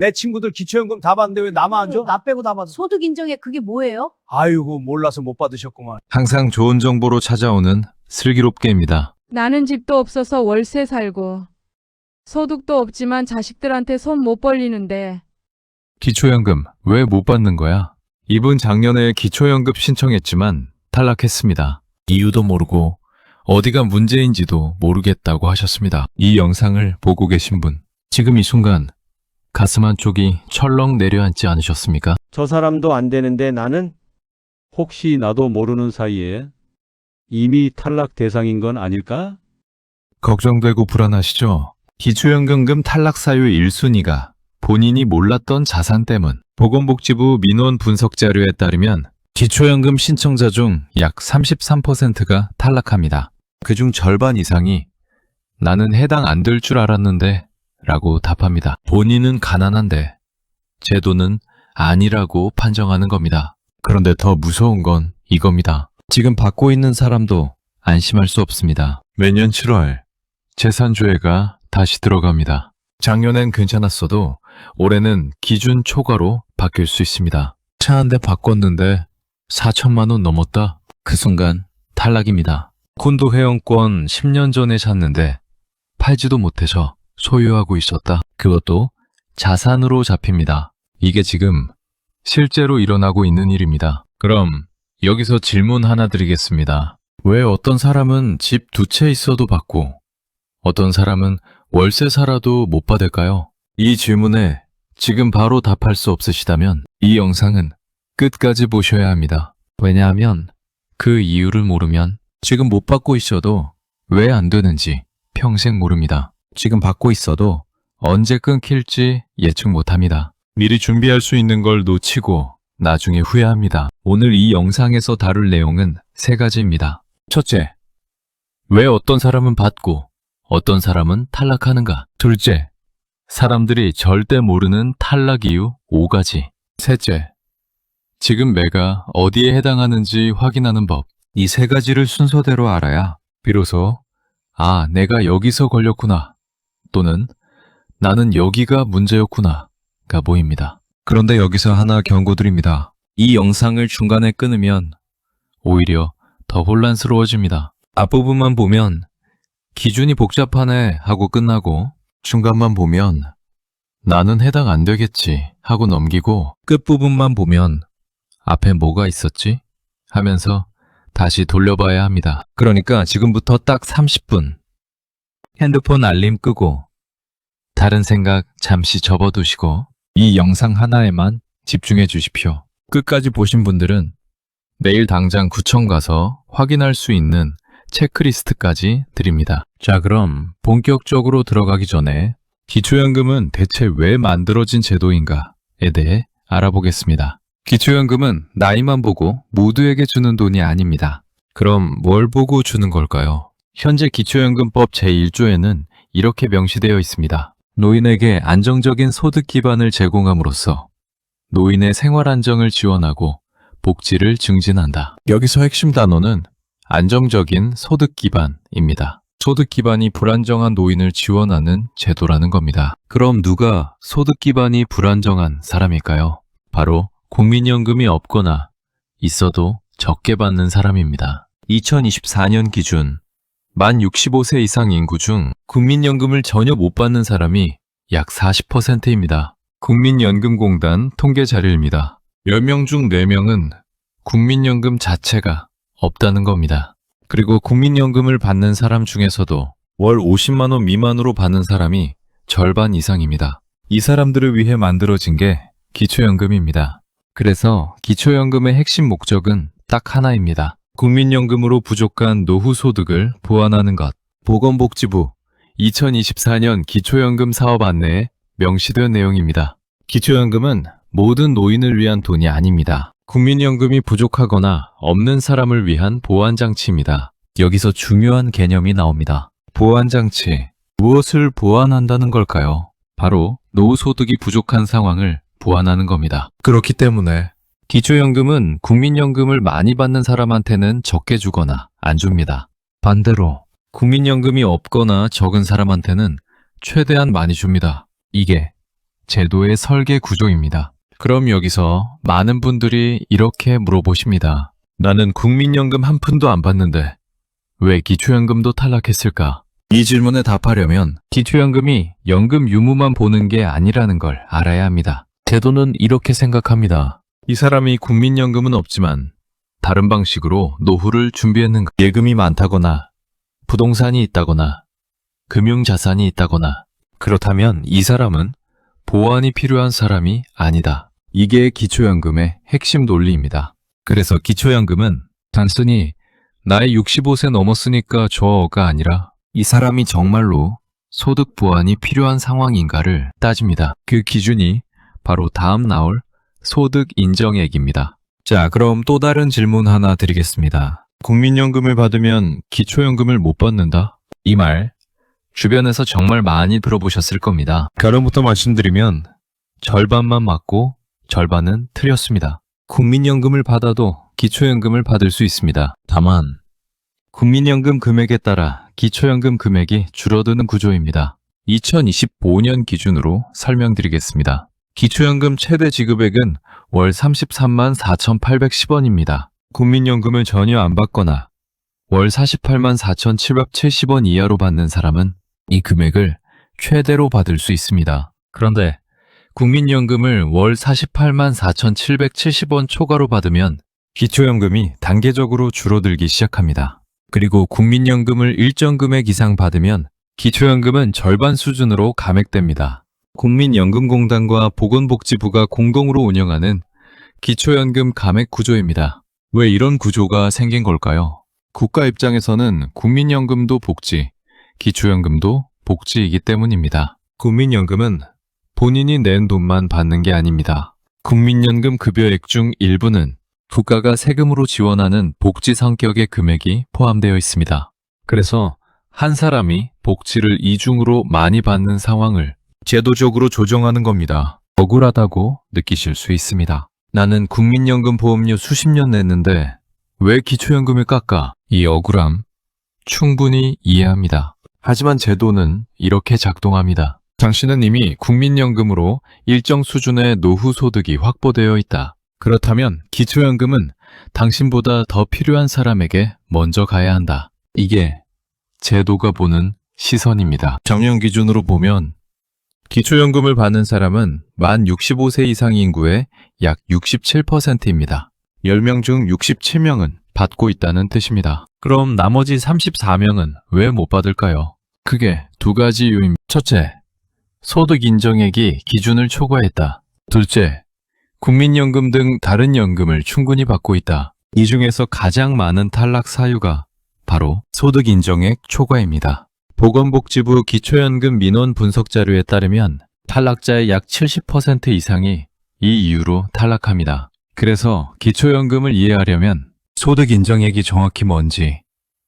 내 친구들 기초연금 다 받는데 왜 나만 안 줘? 나 빼고 다 받아. 소득 인정에 그게 뭐예요? 아이고, 몰라서 못 받으셨구만. 항상 좋은 정보로 찾아오는 슬기롭게입니다. 나는 집도 없어서 월세 살고 소득도 없지만 자식들한테 손 못 벌리는데 기초연금 왜 못 받는 거야? 이분 작년에 기초연금 신청했지만 탈락했습니다. 이유도 모르고 어디가 문제인지도 모르겠다고 하셨습니다. 이 영상을 보고 계신 분, 지금 이 순간 가슴 한쪽이 철렁 내려앉지 않으셨습니까? 저 사람도 안 되는데 나는 혹시 나도 모르는 사이에 이미 탈락 대상인 건 아닐까? 걱정되고 불안하시죠? 기초연금금 탈락 사유 1순위가 본인이 몰랐던 자산 때문. 보건복지부 민원 분석 자료에 따르면 기초연금 신청자 중 약 33%가 탈락합니다. 그중 절반 이상이 나는 해당 안 될 줄 알았는데 라고 답합니다. 본인은 가난한데 제도는 아니라고 판정하는 겁니다. 그런데 더 무서운 건 이겁니다. 지금 받고 있는 사람도 안심할 수 없습니다. 매년 7월 재산조회가 다시 들어갑니다. 작년엔 괜찮았어도 올해는 기준 초과로 바뀔 수 있습니다. 차 한 대 바꿨는데 4천만 원 넘었다? 그 순간 탈락입니다. 콘도 회원권 10년 전에 샀는데 팔지도 못해서 소유하고 있었다. 그것도 자산으로 잡힙니다. 이게 지금 실제로 일어나고 있는 일입니다. 그럼 여기서 질문 하나 드리겠습니다. 왜 어떤 사람은 집 2채 있어도 받고 어떤 사람은 월세 살아도 못 받을까요? 이 질문에 지금 바로 답할 수 없으시다면 이 영상은 끝까지 보셔야 합니다. 왜냐하면 그 이유를 모르면 지금 못 받고 있어도 왜 안 되는지 평생 모릅니다. 지금 받고 있어도 언제 끊길지 예측 못합니다. 미리 준비할 수 있는 걸 놓치고 나중에 후회합니다. 오늘 이 영상에서 다룰 내용은 3가지입니다. 첫째, 왜 어떤 사람은 받고 어떤 사람은 탈락하는가? 둘째, 사람들이 절대 모르는 탈락 이유 5가지. 셋째, 지금 내가 어디에 해당하는지 확인하는 법. 이 3가지를 순서대로 알아야 비로소 아, 내가 여기서 걸렸구나 또는 나는 여기가 문제였구나가 보입니다. 그런데 여기서 하나 경고드립니다. 이 영상을 중간에 끊으면 오히려 더 혼란스러워집니다. 앞부분만 보면 기준이 복잡하네 하고 끝나고 중간만 보면 나는 해당 안 되겠지 하고 넘기고 끝부분만 보면 앞에 뭐가 있었지? 하면서 다시 돌려봐야 합니다. 그러니까 지금부터 딱 30분 핸드폰 알림 끄고 다른 생각 잠시 접어두시고 이 영상 하나에만 집중해 주십시오. 끝까지 보신 분들은 내일 당장 구청 가서 확인할 수 있는 체크리스트까지 드립니다. 자, 그럼 본격적으로 들어가기 전에 기초연금은 대체 왜 만들어진 제도인가에 대해 알아보겠습니다. 기초연금은 나이만 보고 모두에게 주는 돈이 아닙니다. 그럼 뭘 보고 주는 걸까요? 현재 기초연금법 제1조에는 이렇게 명시되어 있습니다. 노인에게 안정적인 소득 기반을 제공함으로써 노인의 생활 안정을 지원하고 복지를 증진한다. 여기서 핵심 단어는 안정적인 소득 기반입니다. 소득 기반이 불안정한 노인을 지원하는 제도라는 겁니다. 그럼 누가 소득 기반이 불안정한 사람일까요? 바로 국민연금이 없거나 있어도 적게 받는 사람입니다. 2024년 기준 만 65세 이상 인구 중 국민연금을 전혀 못 받는 사람이 약 40%입니다. 국민연금공단 통계 자료입니다. 10명 중 4명은 국민연금 자체가 없다는 겁니다. 그리고 국민연금을 받는 사람 중에서도 월 50만 원 미만으로 받는 사람이 절반 이상입니다. 이 사람들을 위해 만들어진 게 기초연금입니다. 그래서 기초연금의 핵심 목적은 딱 하나입니다. 국민연금으로 부족한 노후 소득을 보완하는 것. 보건복지부 2024년 기초연금 사업 안내에 명시된 내용입니다. 기초연금은 모든 노인을 위한 돈이 아닙니다. 국민연금이 부족하거나 없는 사람을 위한 보완장치입니다. 여기서 중요한 개념이 나옵니다. 보완장치. 무엇을 보완한다는 걸까요? 바로 노후소득이 부족한 상황을 보완하는 겁니다. 그렇기 때문에 기초연금은 국민연금을 많이 받는 사람한테는 적게 주거나 안 줍니다. 반대로 국민연금이 없거나 적은 사람한테는 최대한 많이 줍니다. 이게 제도의 설계 구조입니다. 그럼 여기서 많은 분들이 이렇게 물어보십니다. 나는 국민연금 한 푼도 안 받는데 왜 기초연금도 탈락했을까? 이 질문에 답하려면 기초연금이 연금 유무만 보는 게 아니라는 걸 알아야 합니다. 제도는 이렇게 생각합니다. 이 사람이 국민연금은 없지만 다른 방식으로 노후를 준비했는가? 예금이 많다거나 부동산이 있다거나 금융자산이 있다거나 그렇다면 이 사람은 보완이 필요한 사람이 아니다. 이게 기초연금의 핵심 논리입니다. 그래서 기초연금은 단순히 나이 65세 넘었으니까 저가 아니라 이 사람이 정말로 소득 보완이 필요한 상황인가를 따집니다. 그 기준이 바로 다음 나올 소득 인정액입니다. 자, 그럼 또 다른 질문 하나 드리겠습니다. 국민연금을 받으면 기초연금을 못 받는다? 이 말 주변에서 정말 많이 들어보셨을 겁니다. 결론부터 말씀드리면 절반만 맞고 절반은 틀렸습니다. 국민연금을 받아도 기초연금을 받을 수 있습니다. 다만 국민연금 금액에 따라 기초연금 금액이 줄어드는 구조입니다. 2025년 기준으로 설명드리겠습니다. 기초연금 최대 지급액은 월 33만 4,810원입니다. 국민연금을 전혀 안 받거나 월 48만 4,770원 이하로 받는 사람은 이 금액을 최대로 받을 수 있습니다. 그런데 국민연금을 월 48만 4,770원 초과로 받으면 기초연금이 단계적으로 줄어들기 시작합니다. 그리고 국민연금을 일정 금액 이상 받으면 기초연금은 절반 수준으로 감액됩니다. 국민연금공단과 보건복지부가 공동으로 운영하는 기초연금 감액 구조입니다. 왜 이런 구조가 생긴 걸까요? 국가 입장에서는 국민연금도 복지, 기초연금도 복지이기 때문입니다. 국민연금은 본인이 낸 돈만 받는 게 아닙니다. 국민연금 급여액 중 일부는 국가가 세금으로 지원하는 복지 성격의 금액이 포함되어 있습니다. 그래서 한 사람이 복지를 이중으로 많이 받는 상황을 제도적으로 조정하는 겁니다. 억울하다고 느끼실 수 있습니다. 나는 국민연금 보험료 수십 년 냈는데 왜 기초연금을 깎아? 이 억울함 충분히 이해합니다. 하지만 제도는 이렇게 작동합니다. 당신은 이미 국민연금으로 일정 수준의 노후 소득이 확보되어 있다. 그렇다면 기초연금은 당신보다 더 필요한 사람에게 먼저 가야 한다. 이게 제도가 보는 시선입니다. 작년 기준으로 보면 기초연금을 받는 사람은 만 65세 이상 인구의 약 67%입니다. 10명 중 67명은 받고 있다는 뜻입니다. 그럼 나머지 34명은 왜 못 받을까요? 크게 두 가지 이유입니다. 첫째, 소득 인정액이 기준을 초과했다. 둘째, 국민연금 등 다른 연금을 충분히 받고 있다. 이 중에서 가장 많은 탈락 사유가 바로 소득 인정액 초과입니다. 보건복지부 기초연금 민원 분석 자료에 따르면 탈락자의 약 70% 이상이 이 이유로 탈락합니다. 그래서 기초연금을 이해하려면 소득 인정액이 정확히 뭔지,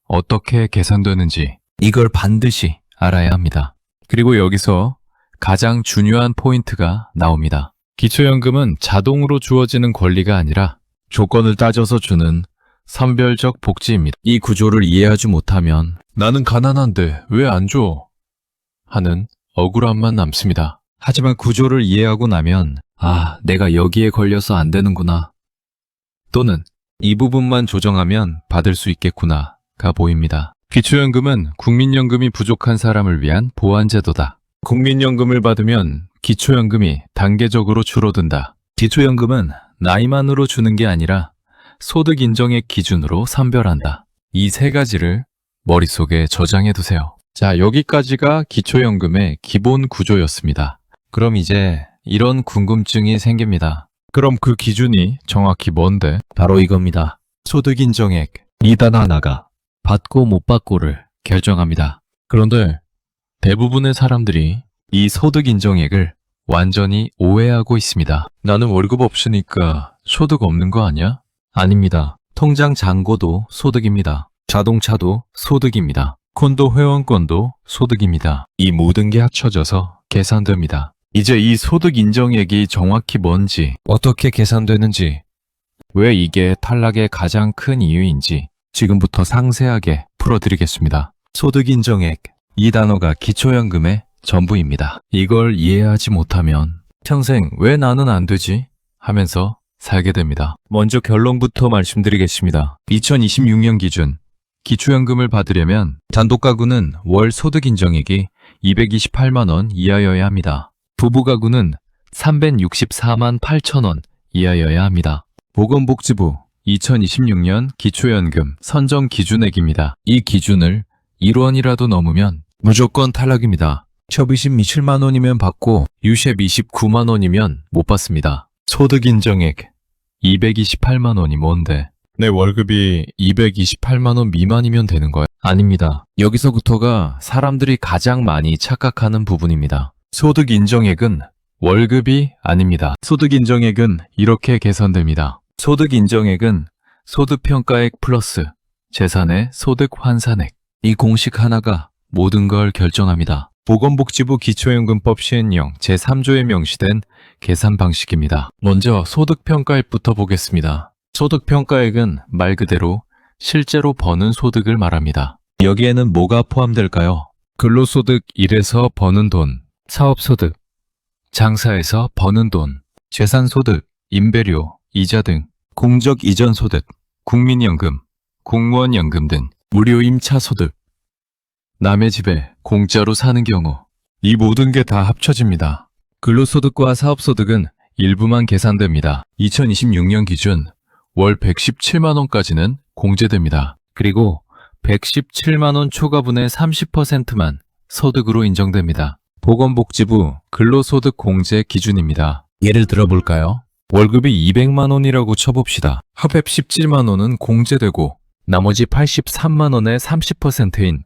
어떻게 계산되는지 이걸 반드시 알아야 합니다. 그리고 여기서 가장 중요한 포인트가 나옵니다. 기초연금은 자동으로 주어지는 권리가 아니라 조건을 따져서 주는 선별적 복지입니다. 이 구조를 이해하지 못하면 나는 가난한데 왜 안 줘? 하는 억울함만 남습니다. 하지만 구조를 이해하고 나면 내가 여기에 걸려서 안 되는구나. 또는 이 부분만 조정하면 받을 수 있겠구나가 보입니다. 기초연금은 국민연금이 부족한 사람을 위한 보완제도다. 국민연금을 받으면 기초연금이 단계적으로 줄어든다. 기초연금은 나이만으로 주는 게 아니라 소득 인정액 기준으로 선별한다. 이 세 가지를 머릿속에 저장해 두세요. 자, 여기까지가 기초연금의 기본 구조였습니다. 그럼 이제 이런 궁금증이 생깁니다. 그럼 그 기준이 정확히 뭔데? 바로 이겁니다. 소득 인정액 2단 하나가 받고 못 받고를 결정합니다. 그런데 대부분의 사람들이 이 소득 인정액을 완전히 오해하고 있습니다. 나는 월급 없으니까 소득 없는 거 아니야? 아닙니다. 통장 잔고도 소득입니다. 자동차도 소득입니다. 콘도 회원권도 소득입니다. 이 모든 게 합쳐져서 계산됩니다. 이제 이 소득 인정액이 정확히 뭔지, 어떻게 계산되는지, 왜 이게 탈락의 가장 큰 이유인지 지금부터 상세하게 풀어드리겠습니다. 소득 인정액, 이 단어가 기초연금의 전부입니다. 이걸 이해하지 못하면 평생 왜 나는 안 되지? 하면서 살게 됩니다. 먼저 결론부터 말씀드리겠습니다. 2026년 기준 기초연금을 받으려면 단독가구는 월 소득 인정액이 228만 원 이하여야 합니다. 부부가구는 364만 8천 원 이하여야 합니다. 보건복지부 2026년 기초연금 선정 기준액입니다. 이 기준을 1원이라도 넘으면 무조건 탈락입니다. 협의심 7만 원이면 받고 유셰 29만 원이면 못 받습니다. 소득 인정액 228만 원이 뭔데? 내 월급이 228만 원 미만이면 되는 거야? 아닙니다. 여기서부터가 사람들이 가장 많이 착각하는 부분입니다. 소득 인정액은 월급이 아닙니다. 소득 인정액은 이렇게 계산됩니다. 소득 인정액은 소득평가액 플러스 재산의 소득 환산액. 이 공식 하나가 모든 걸 결정합니다. 보건복지부 기초연금법 시행령 제3조에 명시된 계산 방식입니다. 먼저 소득평가액부터 보겠습니다. 소득평가액은 말 그대로 실제로 버는 소득을 말합니다. 여기에는 뭐가 포함될까요? 근로소득 1에서 버는 돈, 사업소득, 장사에서 버는 돈, 재산소득, 임대료, 이자 등, 공적 이전 소득, 국민연금, 공무원연금 등, 무료 임차 소득, 남의 집에 공짜로 사는 경우 이 모든 게 다 합쳐집니다. 근로소득과 사업소득은 일부만 계산됩니다. 2026년 기준 월 117만 원까지는 공제됩니다. 그리고 117만 원 초과분의 30%만 소득으로 인정됩니다. 보건복지부 근로소득 공제 기준입니다. 예를 들어볼까요? 월급이 200만 원이라고 쳐봅시다. 합액 17만 원은 공제되고 나머지 83만 원의 30%인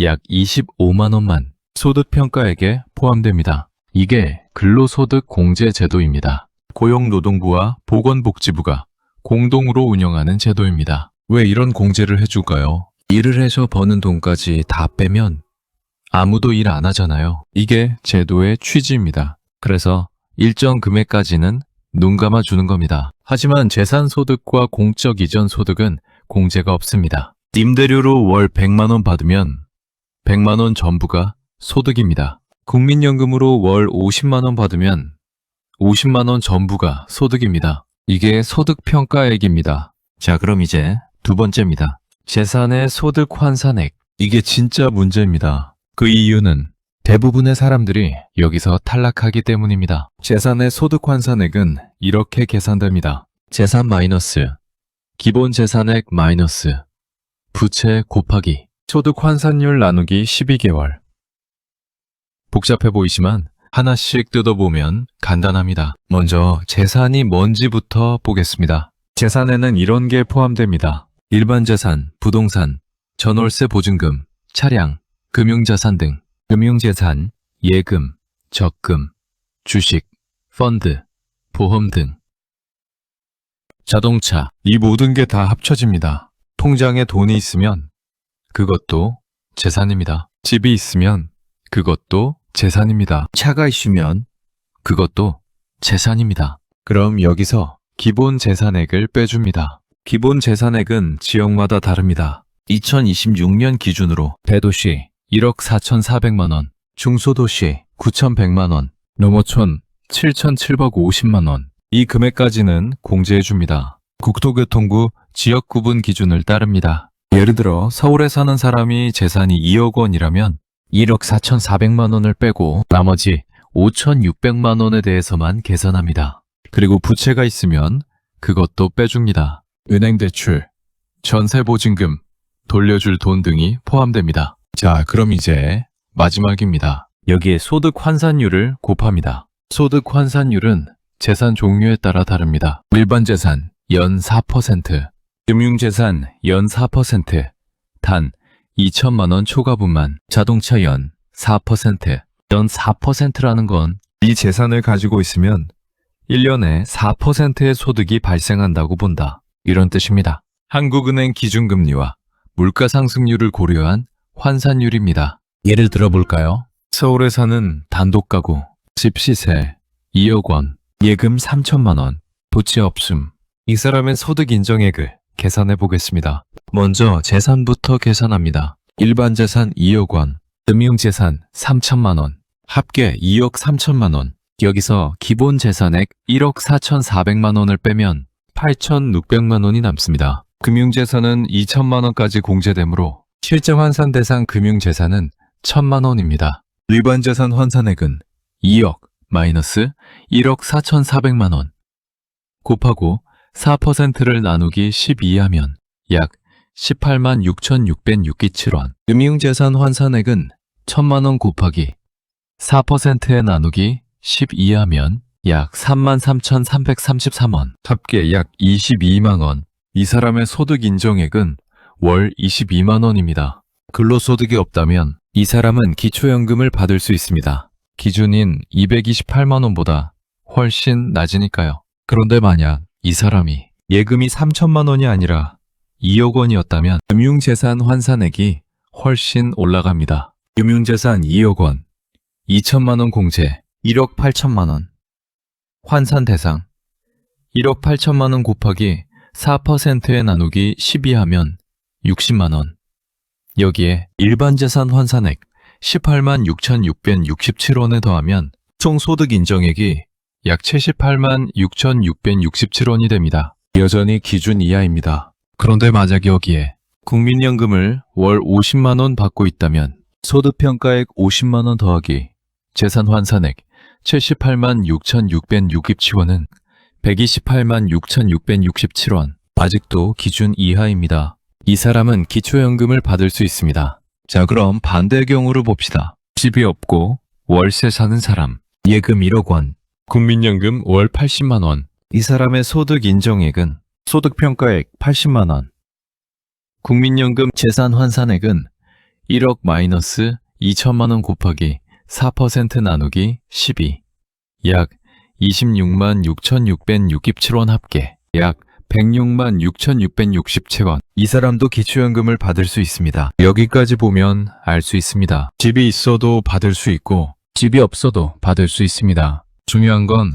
약 25만 원만 소득평가액에 포함됩니다. 이게 근로소득 공제 제도입니다. 고용노동부와 보건복지부가 공동으로 운영하는 제도입니다. 왜 이런 공제를 해줄까요? 일을 해서 버는 돈까지 다 빼면 아무도 일 안 하잖아요. 이게 제도의 취지입니다. 그래서 일정 금액까지는 눈 감아 주는 겁니다. 하지만 재산소득과 공적 이전 소득은 공제가 없습니다. 임대료로 월 100만 원 받으면 100만 원 전부가 소득입니다. 국민연금으로 월 50만 원 받으면 50만 원 전부가 소득입니다. 이게 소득평가액입니다. 자, 그럼 이제 두 번째입니다. 재산의 소득 환산액. 이게 진짜 문제입니다. 그 이유는 대부분의 사람들이 여기서 탈락하기 때문입니다. 재산의 소득 환산액은 이렇게 계산됩니다. 재산 마이너스, 기본 재산액 마이너스, 부채 곱하기, 소득 환산율 나누기 12개월. 복잡해 보이지만 하나씩 뜯어보면 간단합니다. 먼저 재산이 뭔지부터 보겠습니다. 재산에는 이런 게 포함됩니다. 일반 재산, 부동산, 전월세 보증금, 차량, 금융자산 등 금융재산, 예금, 적금, 주식, 펀드, 보험 등 자동차, 이 모든 게 다 합쳐집니다. 통장에 돈이 있으면 그것도 재산입니다. 집이 있으면 그것도 재산입니다. 차가 있으면 그것도 재산입니다. 그럼 여기서 기본 재산액을 빼줍니다. 기본 재산액은 지역마다 다릅니다. 2026년 기준으로 대도시 1억 4,400만 원, 중소도시 9,100만 원, 농어촌 7,750만 원. 이 금액까지는 공제해줍니다. 국토교통부 지역구분 기준을 따릅니다. 예를 들어 서울에 사는 사람이 재산이 2억 원이라면 1억 4,400만 원을 빼고 나머지 5,600만 원에 대해서만 계산합니다. 그리고 부채가 있으면 그것도 빼줍니다. 은행 대출, 전세 보증금, 돌려줄 돈 등이 포함됩니다. 자, 그럼 이제 마지막입니다. 여기에 소득 환산율을 곱합니다. 소득 환산율은 재산 종류에 따라 다릅니다. 일반 재산 연 4%, 금융재산 연 4%, 단 2천만 원 초과분만, 자동차 연 4%, 연 4%라는 건 이 재산을 가지고 있으면 1년에 4%의 소득이 발생한다고 본다. 이런 뜻입니다. 한국은행 기준금리와 물가상승률을 고려한 환산율입니다. 예를 들어볼까요? 서울에 사는 단독가구, 집 시세 2억 원, 예금 3천만 원, 부채 없음. 이 사람의 소득 인정액을 계산해 보겠습니다. 먼저 재산부터 계산합니다. 일반 재산 2억 원, 금융재산 3천만 원, 합계 2억 3천만 원, 여기서 기본 재산액 1억 4,400만 원을 빼면 8,600만 원이 남습니다. 금융재산은 2천만 원까지 공제되므로 실제 환산 대상 금융재산은 1,000만 원입니다. 일반 재산 환산액은 2억 마이너스 1억 4,400만 원 곱하고 4%를 나누기 12하면 약 18만 6,667원. 금융재산 환산액은 1,000만 원 곱하기 4%에 나누기 12하면 약 33,333원. 합계 약 22만 원. 이 사람의 소득 인정액은 월 22만 원입니다. 근로소득이 없다면 이 사람은 기초연금을 받을 수 있습니다. 기준인 228만 원보다 훨씬 낮으니까요. 그런데 만약 이 사람이 예금이 3천만 원이 아니라 2억 원이었다면 금융재산 환산액이 훨씬 올라갑니다. 금융재산 2억 원, 2천만 원 공제, 1억 8천만 원. 환산 대상 1억 8천만 원 곱하기 4%에 나누기 12하면 60만 원. 여기에 일반 재산 환산액 18만 6,667원에 더하면 총 소득 인정액이 약 78만 6,667원이 됩니다. 여전히 기준 이하입니다. 그런데 만약 여기에 국민연금을 월 50만 원 받고 있다면 소득평가액 50만 원 더하기 재산 환산액 78만 6,667원은 128만 6,667원. 아직도 기준 이하입니다. 이 사람은 기초연금을 받을 수 있습니다. 자, 그럼 반대 경우를 봅시다. 집이 없고 월세 사는 사람, 예금 1억 원, 국민연금 월 80만 원. 이 사람의 소득 인정액은 소득평가액 80만 원. 국민연금 재산 환산액은 1억 마이너스 2천만 원 곱하기 4% 나누기 12. 약 26만 6,667원 합계. 약 106만 6,667원. 이 사람도 기초연금을 받을 수 있습니다. 여기까지 보면 알 수 있습니다. 집이 있어도 받을 수 있고 집이 없어도 받을 수 있습니다. 중요한 건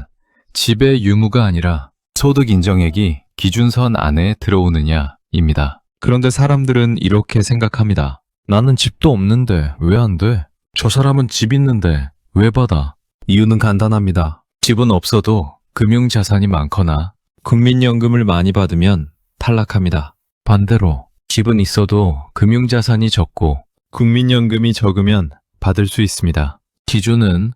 집의 유무가 아니라 소득 인정액이 기준선 안에 들어오느냐입니다. 그런데 사람들은 이렇게 생각합니다. 나는 집도 없는데 왜 안 돼? 저 사람은 집 있는데 왜 받아? 이유는 간단합니다. 집은 없어도 금융자산이 많거나 국민연금을 많이 받으면 탈락합니다. 반대로 집은 있어도 금융자산이 적고 국민연금이 적으면 받을 수 있습니다. 기준은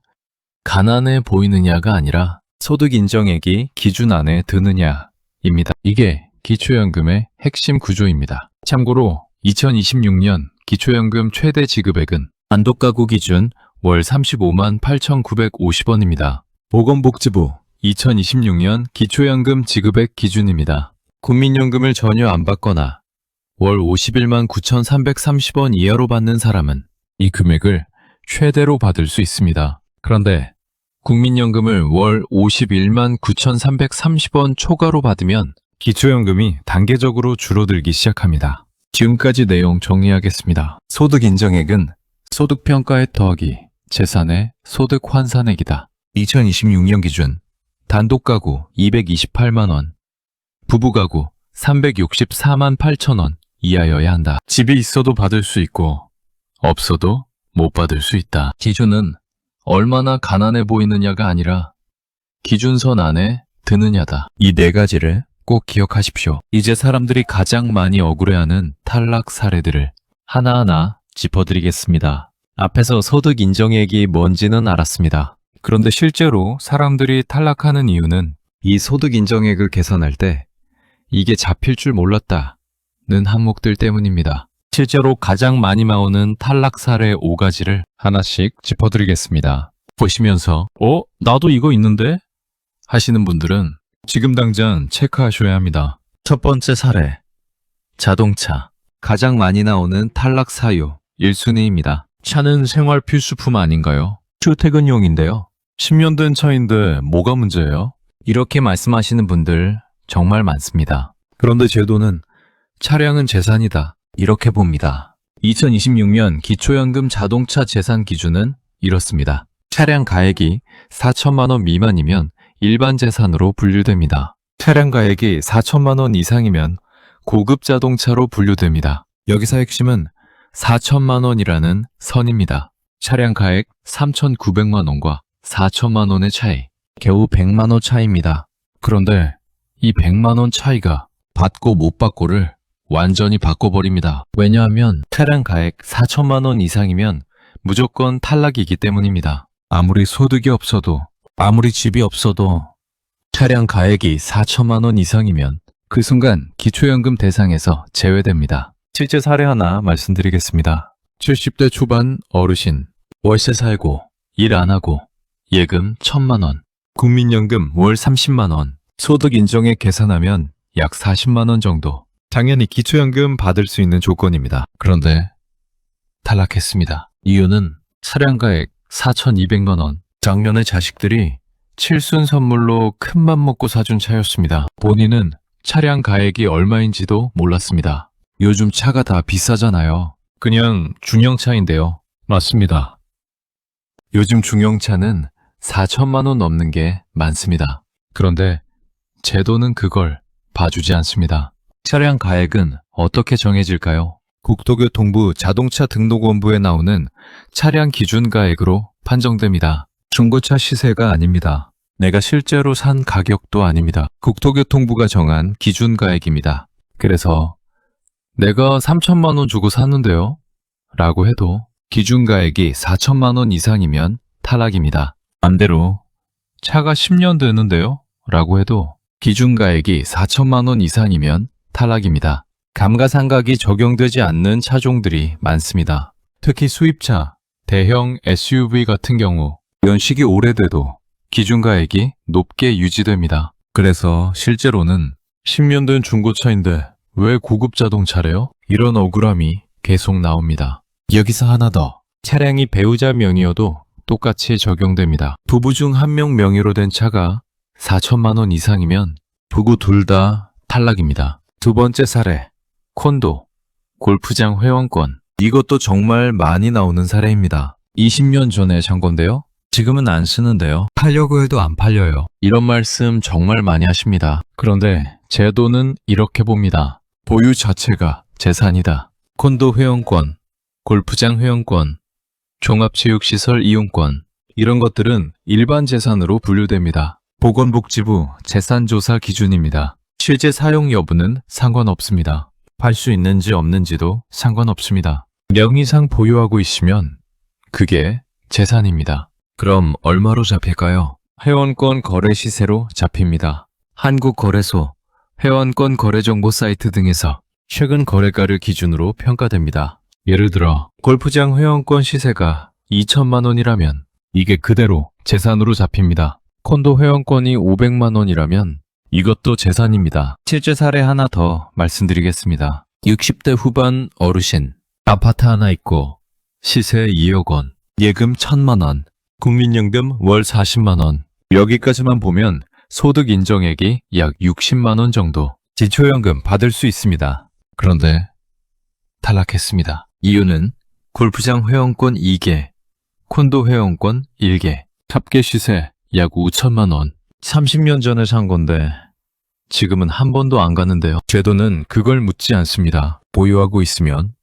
가난해 보이느냐가 아니라 소득 인정액이 기준 안에 드느냐입니다. 이게 기초연금의 핵심 구조입니다. 참고로 2026년 기초연금 최대 지급액은 단독가구 기준 월 35만 8,950원입니다. 보건복지부 2026년 기초연금 지급액 기준입니다. 국민연금을 전혀 안 받거나 월 51만 9,330원 이하로 받는 사람은 이 금액을 최대로 받을 수 있습니다. 그런데 국민연금을 월 51만 9,330원 초과로 받으면 기초연금이 단계적으로 줄어들기 시작합니다. 지금까지 내용 정리하겠습니다. 소득 인정액은 소득평가액 더하기 재산의 소득 환산액이다. 2026년 기준 단독가구 228만 원, 부부가구 364만 8천 원 이하여야 한다. 집이 있어도 받을 수 있고 없어도 못 받을 수 있다. 기준은 얼마나 가난해 보이느냐가 아니라 기준선 안에 드느냐다. 이 네 가지를 꼭 기억하십시오. 이제 사람들이 가장 많이 억울해하는 탈락 사례들을 하나하나 짚어드리겠습니다. 앞에서 소득 인정액이 뭔지는 알았습니다. 그런데 실제로 사람들이 탈락하는 이유는 이 소득 인정액을 계산할 때 이게 잡힐 줄 몰랐다는 항목들 때문입니다. 실제로 가장 많이 나오는 탈락 사례 5가지를 하나씩 짚어드리겠습니다. 보시면서 나도 이거 있는데? 하시는 분들은 지금 당장 체크하셔야 합니다. 첫 번째 사례, 자동차. 가장 많이 나오는 탈락 사유 1순위입니다. 차는 생활 필수품 아닌가요? 출퇴근용인데요. 10년 된 차인데 뭐가 문제예요? 이렇게 말씀하시는 분들 정말 많습니다. 그런데 제도는 차량은 재산이다. 이렇게 봅니다. 2026년 기초연금 자동차 재산 기준은 이렇습니다. 차량 가액이 4천만 원 미만이면 일반 재산으로 분류됩니다. 차량 가액이 4천만 원 이상이면 고급 자동차로 분류됩니다. 여기서 핵심은 4천만 원이라는 선입니다. 차량 가액 3,900만 원과 4천만 원의 차이, 겨우 100만 원 차이입니다. 그런데 이 100만 원 차이가 받고 못 받고를 완전히 바꿔버립니다. 왜냐하면 차량 가액 4천만 원 이상이면 무조건 탈락이기 때문입니다. 아무리 소득이 없어도, 아무리 집이 없어도 차량 가액이 4천만 원 이상이면 그 순간 기초연금 대상에서 제외됩니다. 실제 사례 하나 말씀드리겠습니다. 70대 초반 어르신, 월세 살고 일 안 하고 예금 1,000만 원, 국민연금 월 30만 원, 소득 인정액 계산하면 약 40만 원 정도. 당연히 기초연금 받을 수 있는 조건입니다. 그런데 탈락했습니다. 이유는 차량가액 4,200만 원. 작년에 자식들이 칠순 선물로 큰맘 먹고 사준 차였습니다. 본인은 차량 가액이 얼마인지도 몰랐습니다. 요즘 차가 다 비싸잖아요. 그냥 중형차인데요. 맞습니다. 요즘 중형차는 4천만 원 넘는 게 많습니다. 그런데 제도는 그걸 봐주지 않습니다. 차량 가액은 어떻게 정해질까요? 국토교통부 자동차 등록원부에 나오는 차량 기준 가액으로 판정됩니다. 중고차 시세가 아닙니다. 내가 실제로 산 가격도 아닙니다. 국토교통부가 정한 기준 가액입니다. 그래서 내가 3천만 원 주고 샀는데요? 라고 해도 기준 가액이 4천만 원 이상이면 탈락입니다. 반대로 차가 10년 되는데요? 라고 해도 기준 가액이 4천만 원 이상이면 탈락입니다. 감가상각이 적용되지 않는 차종들이 많습니다. 특히 수입차, 대형 SUV 같은 경우 연식이 오래돼도 기준가액이 높게 유지됩니다. 그래서 실제로는 10년 된 중고차인데 왜 고급 자동차래요? 이런 억울함이 계속 나옵니다. 여기서 하나 더. 차량이 배우자 명의여도 똑같이 적용됩니다. 부부 중 한 명 명의로 된 차가 4천만 원 이상이면 부부 둘 다 탈락입니다. 두 번째 사례. 콘도, 골프장 회원권. 이것도 정말 많이 나오는 사례입니다. 20년 전에 산 건데요. 지금은 안 쓰는데요. 팔려고 해도 안 팔려요. 이런 말씀 정말 많이 하십니다. 그런데 제도는 이렇게 봅니다. 보유 자체가 재산이다. 콘도 회원권, 골프장 회원권, 종합체육시설 이용권 이런 것들은 일반 재산으로 분류됩니다. 보건복지부 재산조사 기준입니다. 실제 사용 여부는 상관없습니다. 팔 수 있는지 없는지도 상관없습니다. 명의상 보유하고 있으면 그게 재산입니다. 그럼 얼마로 잡힐까요? 회원권 거래 시세로 잡힙니다. 한국거래소, 회원권 거래정보 사이트 등에서 최근 거래가를 기준으로 평가됩니다. 예를 들어 골프장 회원권 시세가 2천만 원이라면 이게 그대로 재산으로 잡힙니다. 콘도 회원권이 500만 원이라면 이것도 재산입니다. 실제 사례 하나 더 말씀드리겠습니다. 60대 후반 어르신, 아파트 하나 있고 시세 2억 원, 예금 1,000만 원, 국민연금 월 40만 원. 여기까지만 보면 소득 인정액이 약 60만 원 정도 기초연금 받을 수 있습니다. 그런데 탈락했습니다. 이유는 골프장 회원권 2개, 콘도 회원권 1개, 합계 시세 약 5천만 원. 30년 전에 산 건데 지금은 한 번도 안 가는데요. 제도는 그걸 묻지 않습니다. 보유하고 있으면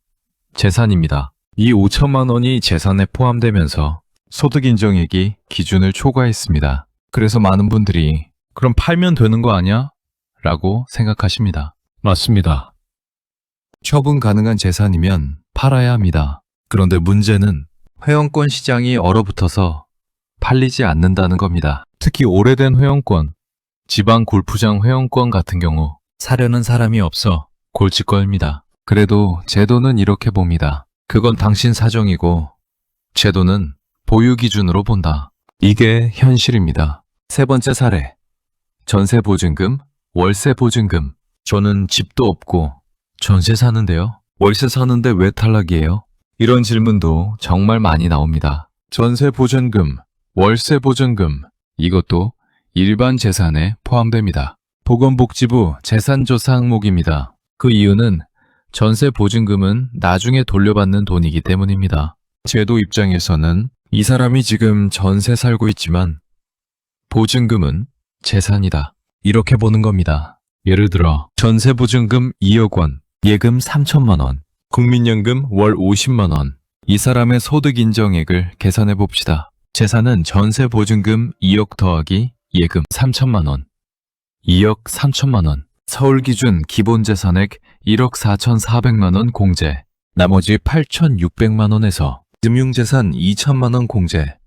재산입니다. 이 5천만 원이 재산에 포함되면서 소득 인정액이 기준을 초과했습니다. 그래서 많은 분들이 그럼 팔면 되는 거 아니야? 라고 생각하십니다. 맞습니다. 처분 가능한 재산이면 팔아야 합니다. 그런데 문제는 회원권 시장이 얼어붙어서 팔리지 않는다는 겁니다. 특히 오래된 회원권, 지방 골프장 회원권 같은 경우 사려는 사람이 없어 골칫거립니다. 그래도 제도는 이렇게 봅니다. 그건 당신 사정이고 제도는 보유 기준으로 본다. 이게 현실입니다. 세 번째 사례. 전세 보증금, 월세 보증금. 저는 집도 없고 전세 사는데요. 월세 사는데 왜 탈락이에요? 이런 질문도 정말 많이 나옵니다. 전세 보증금, 월세 보증금. 이것도 일반 재산에 포함됩니다. 보건복지부 재산조사 항목입니다. 그 이유는 전세 보증금은 나중에 돌려받는 돈이기 때문입니다. 제도 입장에서는 이 사람이 지금 전세 살고 있지만 보증금은 재산이다. 이렇게 보는 겁니다. 예를 들어 전세 보증금 2억 원, 예금 3천만 원, 국민연금 월 50만 원. 이 사람의 소득 인정액을 계산해 봅시다. 재산은 전세 보증금 2억 더하기 예금 3천만 원. 2억 3천만 원. 서울 기준 기본 재산액 1억 4,400만 원 공제. 나머지 8,600만 원에서 금융재산 2천만 원 공제.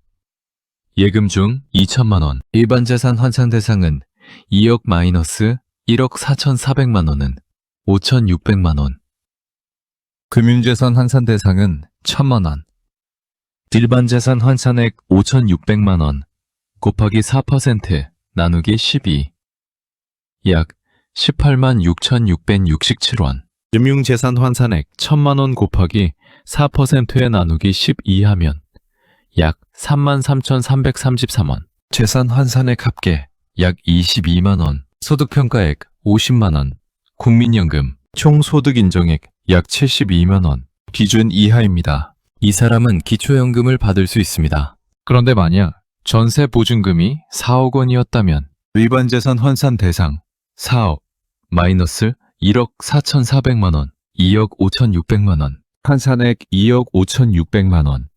예금 중 2천만 원. 일반 재산 환산 대상은 2억 마이너스 1억 4,400만 원은 5,600만 원. 금융재산 환산 대상은 1,000만 원. 일반 재산 환산액 5,600만 원 곱하기 4% 나누기 12. 약 18만 6,667원. 금융재산 환산액 1,000만 원 곱하기 4%에 나누기 12 하면 약 33,333원. 재산 환산액 합계 약 22만 원. 소득평가액 50만 원. 국민연금 총 소득 인정액 약 72만 원. 기준 이하입니다. 이 사람은 기초연금을 받을 수 있습니다. 그런데 만약 전세 보증금이 4억 원이었다면 일반 재산 환산 대상 4억 마이너스 1억 4,400만 원, 2억 5,600만 원, 환산액 2억 5,600만 원,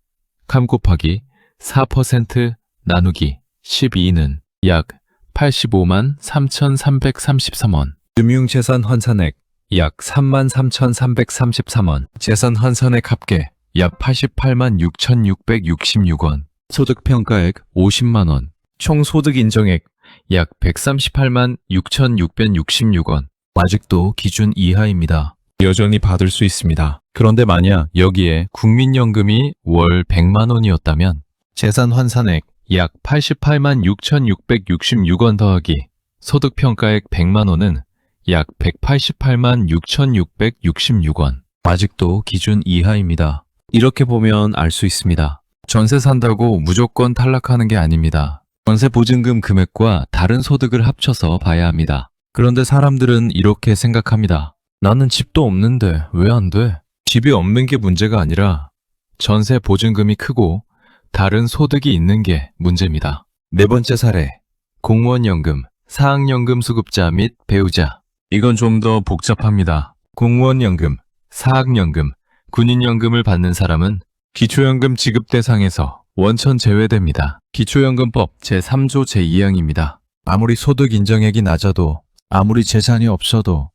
감 곱하기 4% 나누기 12는 약 85만 3,333원. 금융재산 환산액 약 3만 3,333원. 재산 환산액 합계 약 88만 6,666원. 소득평가액 50만 원. 총 소득 인정액 약 138만 6,666원. 아직도 기준 이하입니다. 여전히 받을 수 있습니다. 그런데 만약 여기에 국민연금이 월 100만 원이었다면 재산 환산액 약 88만 6,666원 더하기 소득평가액 100만 원은 약 188만 6,666원. 아직도 기준 이하입니다. 이렇게 보면 알 수 있습니다. 전세 산다고 무조건 탈락하는 게 아닙니다. 전세 보증금 금액과 다른 소득을 합쳐서 봐야 합니다. 그런데 사람들은 이렇게 생각합니다. 나는 집도 없는데 왜 안 돼? 집이 없는 게 문제가 아니라 전세 보증금이 크고 다른 소득이 있는 게 문제입니다. 네 번째 사례. 공무원연금, 사학연금 수급자 및 배우자. 이건 좀 더 복잡합니다. 공무원연금, 사학연금, 군인연금을 받는 사람은 기초연금 지급 대상에서 원천 제외됩니다. 기초연금법 제3조 제2항입니다. 아무리 소득 인정액이 낮아도 아무리 재산이 없어도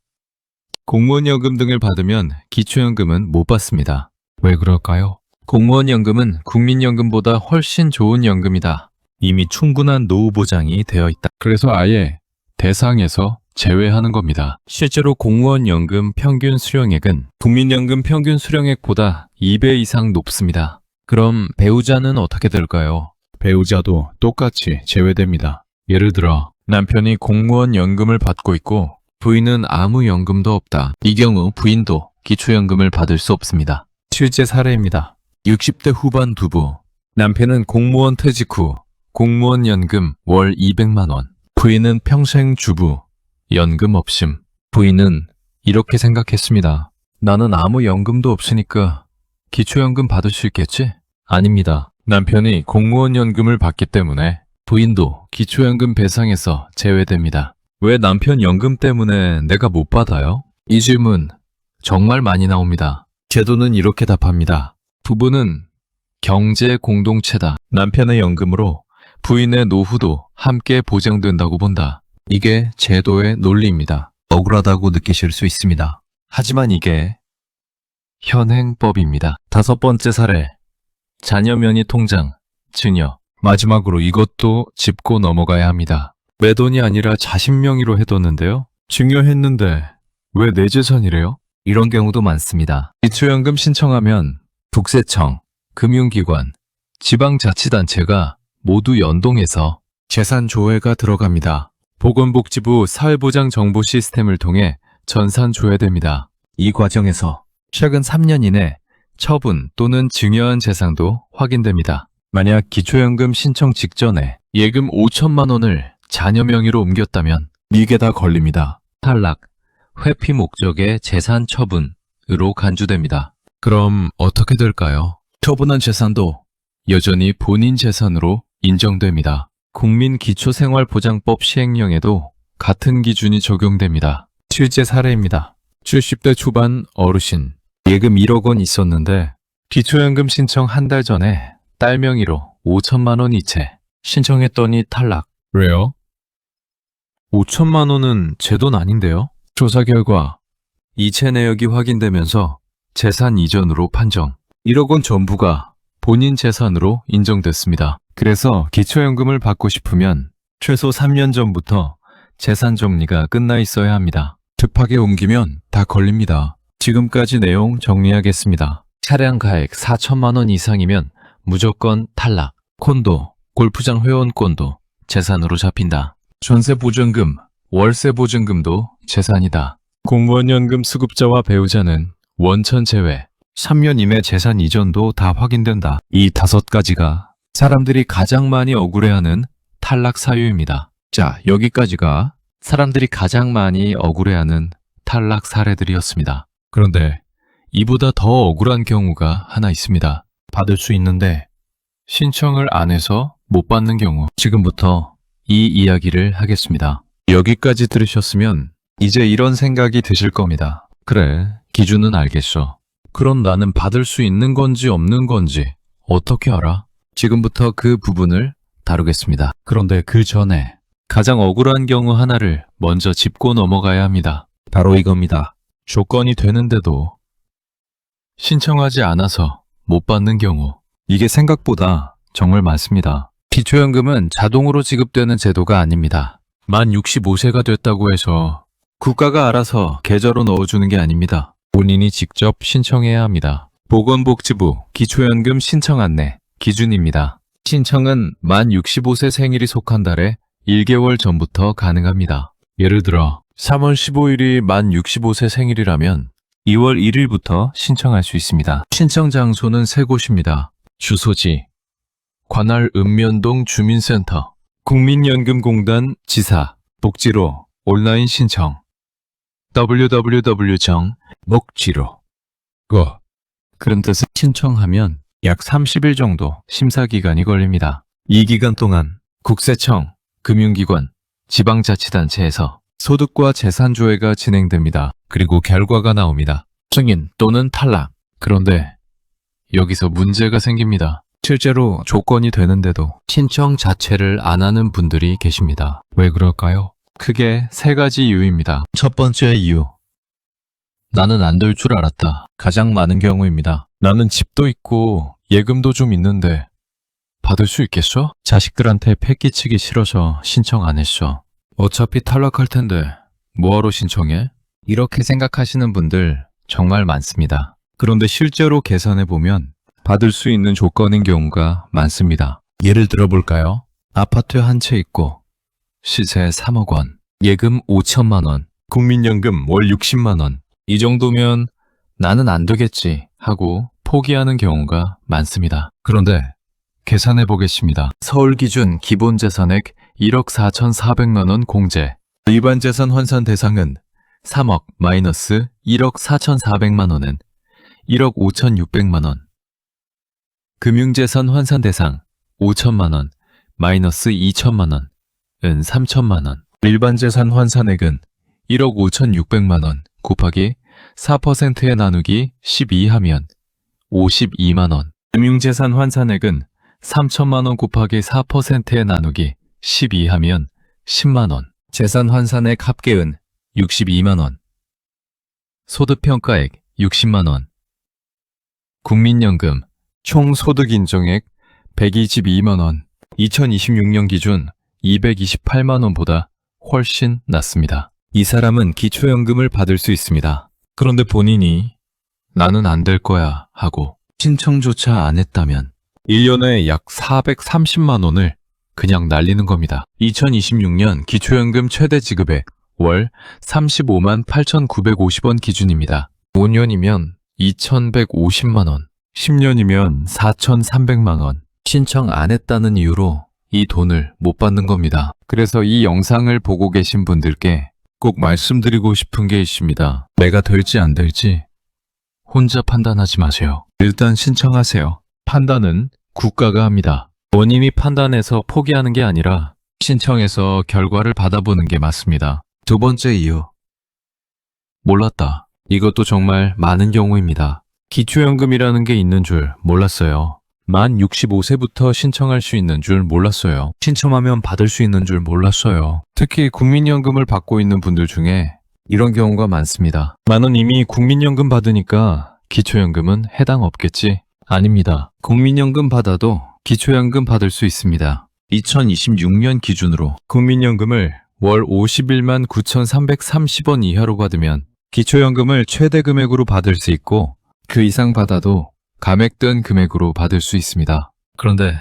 공무원연금 등을 받으면 기초연금은 못 받습니다. 왜 그럴까요? 공무원연금은 국민연금보다 훨씬 좋은 연금이다. 이미 충분한 노후 보장이 되어 있다. 그래서 아예 대상에서 제외하는 겁니다. 실제로 공무원연금 평균 수령액은 국민연금 평균 수령액보다 2배 이상 높습니다. 그럼 배우자는 어떻게 될까요? 배우자도 똑같이 제외됩니다. 예를 들어 남편이 공무원 연금을 받고 있고 부인은 아무 연금도 없다. 이 경우 부인도 기초연금을 받을 수 없습니다. 실제 사례입니다. 60대 후반 부부. 남편은 공무원 퇴직 후 공무원 연금 월 200만 원. 부인은 평생 주부. 연금 없음. 부인은 이렇게 생각했습니다. 나는 아무 연금도 없으니까 기초연금 받을 수 있겠지? 아닙니다. 남편이 공무원 연금을 받기 때문에 부인도 기초연금 배상에서 제외됩니다. 왜 남편 연금 때문에 내가 못 받아요? 이 질문 정말 많이 나옵니다. 제도는 이렇게 답합니다. 부부는 경제 공동체다. 남편의 연금으로 부인의 노후도 함께 보장된다고 본다. 이게 제도의 논리입니다. 억울하다고 느끼실 수 있습니다. 하지만 이게 현행법입니다. 다섯 번째 사례. 자녀 명의 통장, 증여. 마지막으로 이것도 짚고 넘어가야 합니다. 내 돈이 아니라 자식 명의로 해뒀는데요. 증여했는데 왜 내 재산이래요? 이런 경우도 많습니다. 기초연금 신청하면 국세청, 금융기관, 지방자치단체가 모두 연동해서 재산 조회가 들어갑니다. 보건복지부 사회보장 정보 시스템을 통해 전산 조회됩니다. 이 과정에서 최근 3년 이내 처분 또는 증여한 재산도 확인됩니다. 만약 기초연금 신청 직전에 예금 5천만 원을 자녀 명의로 옮겼다면 이게 다 걸립니다. 탈락, 회피 목적의 재산 처분으로 간주됩니다. 그럼 어떻게 될까요? 처분한 재산도 여전히 본인 재산으로 인정됩니다. 국민기초생활보장법 시행령에도 같은 기준이 적용됩니다. 실제 사례입니다. 70대 초반 어르신, 예금 1억 원 있었는데 기초연금 신청 한 달 전에 딸 명의로 5천만 원 이체. 신청했더니 탈락. 왜요? 5천만 원은 제 돈 아닌데요? 조사 결과 이체 내역이 확인되면서 재산 이전으로 판정. 1억 원 전부가 본인 재산으로 인정됐습니다. 그래서 기초연금을 받고 싶으면 최소 3년 전부터 재산 정리가 끝나 있어야 합니다. 급하게 옮기면 다 걸립니다. 지금까지 내용 정리하겠습니다. 차량 가액 4천만 원 이상이면 무조건 탈락. 콘도, 골프장 회원권도 재산으로 잡힌다. 전세 보증금, 월세 보증금도 재산이다. 공무원 연금 수급자와 배우자는 원천 제외. 3년 이내 재산 이전도 다 확인된다. 이 5가지가 사람들이 가장 많이 억울해하는 탈락 사유입니다. 자, 여기까지가 사람들이 가장 많이 억울해하는 탈락 사례들이었습니다. 그런데 이보다 더 억울한 경우가 하나 있습니다. 받을 수 있는데 신청을 안 해서 못 받는 경우. 지금부터 이 이야기를 하겠습니다. 여기까지 들으셨으면 이제 이런 생각이 드실 겁니다. 그래, 기준은 알겠어. 그럼 나는 받을 수 있는 건지 없는 건지 어떻게 알아? 지금부터 그 부분을 다루겠습니다. 그런데 그 전에 가장 억울한 경우 하나를 먼저 짚고 넘어가야 합니다. 바로 이겁니다. 조건이 되는데도 신청하지 않아서 못 받는 경우. 이게 생각보다 정말 많습니다. 기초연금은 자동으로 지급되는 제도가 아닙니다. 만 65세가 됐다고 해서 국가가 알아서 계좌로 넣어주는 게 아닙니다. 본인이 직접 신청해야 합니다. 보건복지부 기초연금 신청 안내 기준입니다. 신청은 만 65세 생일이 속한 달에 1개월 전부터 가능합니다. 예를 들어 3월 15일이 만 65세 생일이라면 2월 1일부터 신청할 수 있습니다. 신청 장소는 3곳입니다. 주소지 관할 읍면동 주민센터, 국민연금공단 지사, 복지로 온라인 신청 www.목지로 그런 뜻은 신청하면 약 30일 정도 심사기간이 걸립니다. 이 기간 동안 국세청, 금융기관, 지방자치단체에서 소득과 재산 조회가 진행됩니다. 그리고 결과가 나옵니다. 승인 또는 탈락. 그런데 여기서 문제가 생깁니다. 실제로 조건이 되는데도 신청 자체를 안 하는 분들이 계십니다. 왜 그럴까요? 크게 3가지 이유입니다. 첫 번째 이유. 나는 안 될 줄 알았다. 가장 많은 경우입니다. 나는 집도 있고 예금도 좀 있는데 받을 수 있겠어? 자식들한테 패 끼치기 싫어서 신청 안 했어. 어차피 탈락할 텐데 뭐하러 신청해? 이렇게 생각하시는 분들 정말 많습니다. 그런데 실제로 계산해보면 받을 수 있는 조건인 경우가 많습니다. 예를 들어볼까요? 아파트 한 채 있고 시세 3억 원, 예금 5천만 원, 국민연금 월 60만 원. 이 정도면 나는 안 되겠지 하고 포기하는 경우가 많습니다. 그런데 계산해 보겠습니다. 서울 기준 기본 재산액 1억 4,400만 원 공제. 일반 재산 환산 대상은 3억 마이너스 1억 4,400만 원은 1억 5,600만 원. 금융재산 환산 대상 5천만 원 마이너스 2천만 원은 3천만 원. 일반 재산 환산액은 1억 5,600만 원 곱하기 4%에 나누기 12 하면 52만 원. 금융재산 환산액은 3천만 원 곱하기 4%에 나누기 12 하면 10만 원. 재산 환산액 합계은 62만 원. 소득평가액 60만 원. 국민연금 총 소득 인정액 122만 원. 2026년 기준 228만 원보다 훨씬 낮습니다. 이 사람은 기초연금을 받을 수 있습니다. 그런데 본인이 나는 안 될 거야 하고 신청조차 안 했다면 1년에 약 430만 원을 그냥 날리는 겁니다. 2026년 기초연금 최대 지급액 월 35만 8,950원 기준입니다. 5년이면 2,150만 원, 10년이면 4,300만 원. 신청 안 했다는 이유로 이 돈을 못 받는 겁니다. 그래서 이 영상을 보고 계신 분들께 꼭 말씀드리고 싶은 게 있습니다. 내가 될지 안 될지 혼자 판단하지 마세요. 일단 신청하세요. 판단은 국가가 합니다. 본인이 판단해서 포기하는 게 아니라 신청해서 결과를 받아보는 게 맞습니다. 두 번째 이유. 몰랐다. 이것도 정말 많은 경우입니다. 기초연금이라는 게 있는 줄 몰랐어요. 만 65세부터 신청할 수 있는 줄 몰랐어요. 신청하면 받을 수 있는 줄 몰랐어요. 특히 국민연금을 받고 있는 분들 중에 이런 경우가 많습니다. 나는 이미 국민연금 받으니까 기초연금은 해당 없겠지? 아닙니다. 국민연금 받아도 기초연금 받을 수 있습니다. 2026년 기준으로 국민연금을 월 51만 9,330원 이하로 받으면 기초연금을 최대 금액으로 받을 수 있고 그 이상 받아도 감액된 금액으로 받을 수 있습니다. 그런데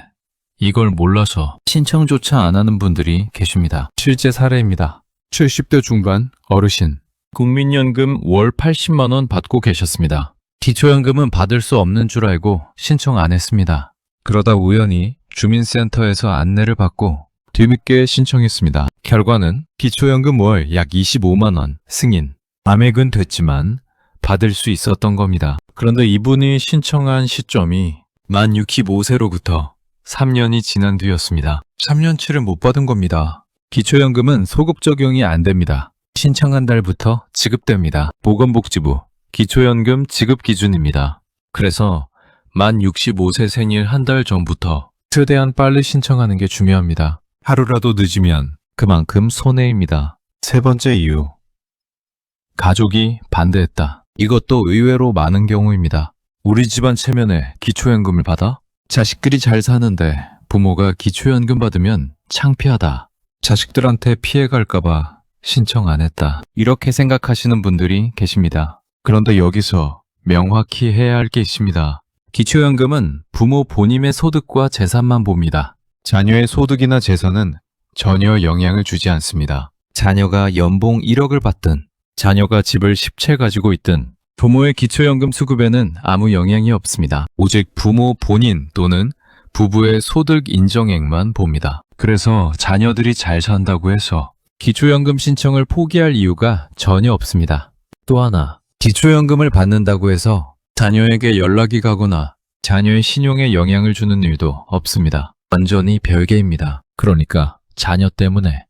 이걸 몰라서 신청조차 안 하는 분들이 계십니다. 실제 사례입니다. 70대 중반 어르신 국민연금 월 80만 원 받고 계셨습니다. 기초연금은 받을 수 없는 줄 알고 신청 안 했습니다. 그러다 우연히 주민센터에서 안내를 받고 뒤늦게 신청했습니다. 결과는 기초연금 월 약 25만 원 승인, 감액은 됐지만 받을 수 있었던 겁니다. 그런데 이분이 신청한 시점이 만 65세로부터 3년이 지난 뒤였습니다. 3년치를 못 받은 겁니다. 기초연금은 소급 적용이 안 됩니다. 신청한 달부터 지급됩니다. 보건복지부 기초연금 지급 기준입니다. 그래서 만 65세 생일 한 달 전부터 최대한 빨리 신청하는 게 중요합니다. 하루라도 늦으면 그만큼 손해입니다. 세 번째 이유. 가족이 반대했다. 이것도 의외로 많은 경우입니다. 우리 집안 체면에 기초연금을 받아? 자식들이 잘 사는데 부모가 기초연금 받으면 창피하다. 자식들한테 피해갈까봐 신청 안 했다. 이렇게 생각하시는 분들이 계십니다. 그런데 여기서 명확히 해야 할 게 있습니다. 기초연금은 부모 본인의 소득과 재산만 봅니다. 자녀의 소득이나 재산은 전혀 영향을 주지 않습니다. 자녀가 연봉 1억을 받든 자녀가 집을 10채 가지고 있든 부모의 기초연금 수급에는 아무 영향이 없습니다. 오직 부모 본인 또는 부부의 소득 인정액만 봅니다. 그래서 자녀들이 잘 산다고 해서 기초연금 신청을 포기할 이유가 전혀 없습니다. 또 하나, 기초연금을 받는다고 해서 자녀에게 연락이 가거나 자녀의 신용에 영향을 주는 일도 없습니다. 완전히 별개입니다. 그러니까 자녀 때문에,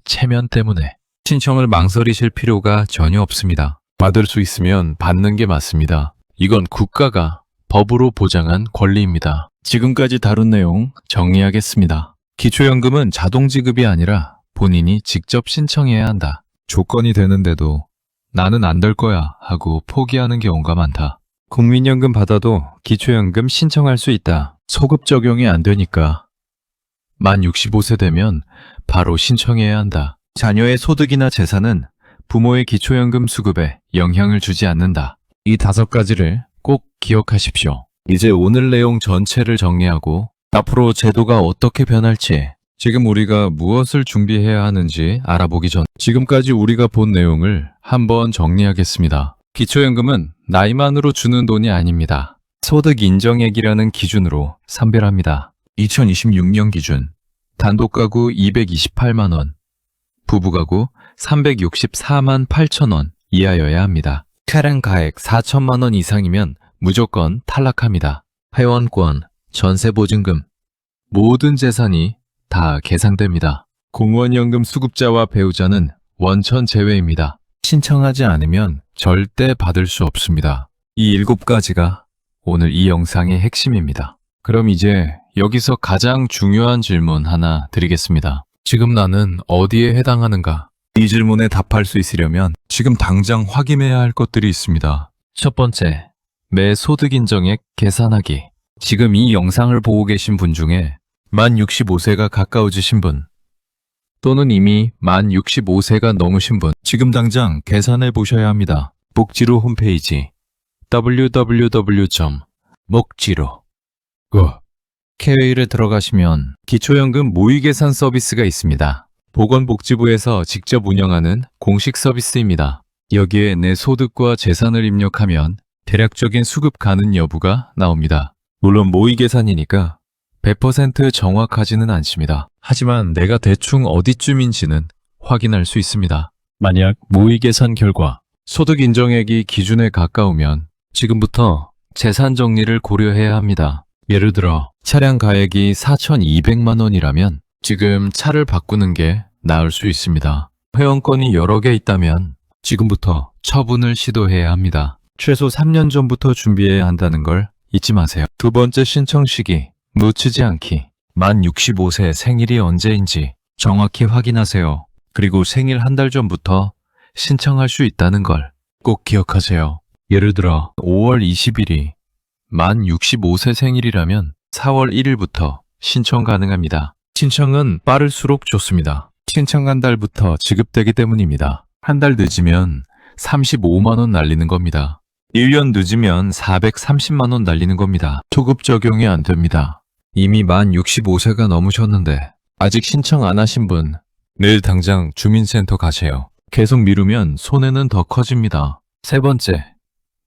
체면 때문에 신청을 망설이실 필요가 전혀 없습니다. 받을 수 있으면 받는 게 맞습니다. 이건 국가가 법으로 보장한 권리입니다. 지금까지 다룬 내용 정리하겠습니다. 기초연금은 자동 지급이 아니라 본인이 직접 신청해야 한다. 조건이 되는데도 나는 안 될 거야 하고 포기하는 경우가 많다. 국민연금 받아도 기초연금 신청할 수 있다. 소급 적용이 안 되니까 만 65세 되면 바로 신청해야 한다. 자녀의 소득이나 재산은 부모의 기초연금 수급에 영향을 주지 않는다. 이 5가지를 꼭 기억하십시오. 이제 오늘 내용 전체를 정리하고 앞으로 제도가 어떻게 변할지, 지금 우리가 무엇을 준비해야 하는지 알아보기 전 지금까지 우리가 본 내용을 한번 정리하겠습니다. 기초연금은 나이만으로 주는 돈이 아닙니다. 소득 인정액이라는 기준으로 산별합니다. 2026년 기준 단독가구 228만 원, 부부가구 364만 8천 원 이하여야 합니다. 차량 가액 4천만 원 이상이면 무조건 탈락합니다. 회원권, 전세보증금, 모든 재산이 다 계상됩니다. 공무원연금 수급자와 배우자는 원천 제외입니다. 신청하지 않으면 절대 받을 수 없습니다. 이 7가지가 오늘 이 영상의 핵심입니다. 그럼 이제 여기서 가장 중요한 질문 하나 드리겠습니다. 지금 나는 어디에 해당하는가? 이 질문에 답할 수 있으려면 지금 당장 확인해야 할 것들이 있습니다. 첫 번째, 매 소득 인정액 계산하기. 지금 이 영상을 보고 계신 분 중에 만 65세가 가까워지신 분 또는 이미 만 65세가 넘으신 분, 지금 당장 계산해 보셔야 합니다. 복지로 홈페이지 www.목지로.KE에 들어가시면 기초연금 모의계산 서비스가 있습니다. 보건복지부에서 직접 운영하는 공식 서비스입니다. 여기에 내 소득과 재산을 입력하면 대략적인 수급 가능 여부가 나옵니다. 물론 모의계산이니까 100% 정확하지는 않습니다. 하지만 내가 대충 어디쯤인지는 확인할 수 있습니다. 만약 모의계산 결과 소득 인정액이 기준에 가까우면 지금부터 재산 정리를 고려해야 합니다. 예를 들어 차량 가액이 4,200만 원이라면 지금 차를 바꾸는 게 나을 수 있습니다. 회원권이 여러 개 있다면 지금부터 처분을 시도해야 합니다. 최소 3년 전부터 준비해야 한다는 걸 잊지 마세요. 두 번째 신청 시기, 놓치지 않기. 만 65세 생일이 언제인지 정확히 확인하세요. 그리고 생일 한 달 전부터 신청할 수 있다는 걸 꼭 기억하세요. 예를 들어 5월 20일이 만 65세 생일이라면 4월 1일부터 신청 가능합니다. 신청은 빠를수록 좋습니다. 신청한 달부터 지급되기 때문입니다. 한 달 늦으면 35만 원 날리는 겁니다. 1년 늦으면 430만 원 날리는 겁니다. 소급 적용이 안 됩니다. 이미 만 65세가 넘으셨는데 아직 신청 안 하신 분 내일 당장 주민센터 가세요. 계속 미루면 손해는 더 커집니다. 세 번째,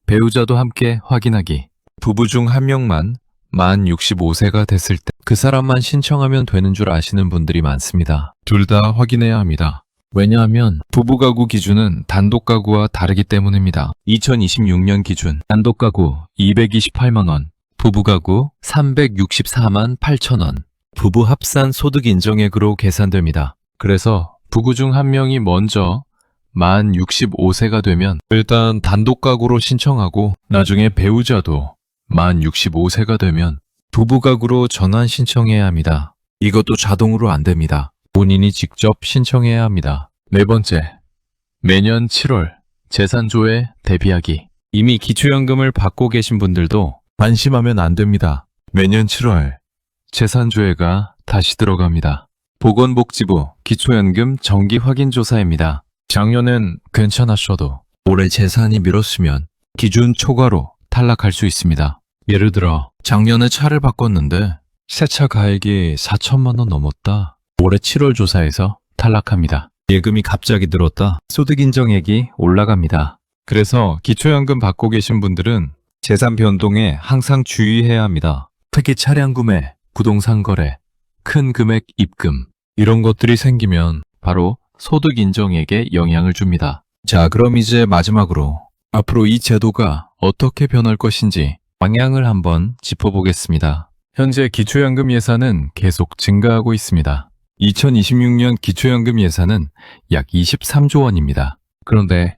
배우자도 함께 확인하기. 부부 중 한 명만 만 65세가 됐을 때 그 사람만 신청하면 되는 줄 아시는 분들이 많습니다. 둘 다 확인해야 합니다. 왜냐하면 부부 가구 기준은 단독 가구와 다르기 때문입니다. 2026년 기준 단독 가구 228만 원, 부부 가구 364만 8천 원, 부부 합산 소득 인정액으로 계산됩니다. 그래서 부부 중 한 명이 먼저 만 65세가 되면 일단 단독 가구로 신청하고 나중에 배우자도 만 65세가 되면 부부 가구로 전환 신청해야 합니다. 이것도 자동으로 안 됩니다. 본인이 직접 신청해야 합니다. 네 번째, 매년 7월 재산조회 대비하기. 이미 기초연금을 받고 계신 분들도 안심하면 안 됩니다. 매년 7월 재산조회가 다시 들어갑니다. 보건복지부 기초연금 정기 확인 조사입니다. 작년엔 괜찮았어도 올해 재산이 밀었으면 기준 초과로 탈락할 수 있습니다. 예를 들어 작년에 차를 바꿨는데 새차 가액이 4천만 원 넘었다. 올해 7월 조사에서 탈락합니다. 예금이 갑자기 늘었다. 소득 인정액이 올라갑니다. 그래서 기초연금 받고 계신 분들은 재산 변동에 항상 주의해야 합니다. 특히 차량 구매, 부동산 거래, 큰 금액 입금 이런 것들이 생기면 바로 소득 인정액에 영향을 줍니다. 자, 그럼 이제 마지막으로 앞으로 이 제도가 어떻게 변할 것인지 방향을 한번 짚어보겠습니다. 현재 기초연금 예산은 계속 증가하고 있습니다. 2026년 기초연금 예산은 약 23조 원입니다. 그런데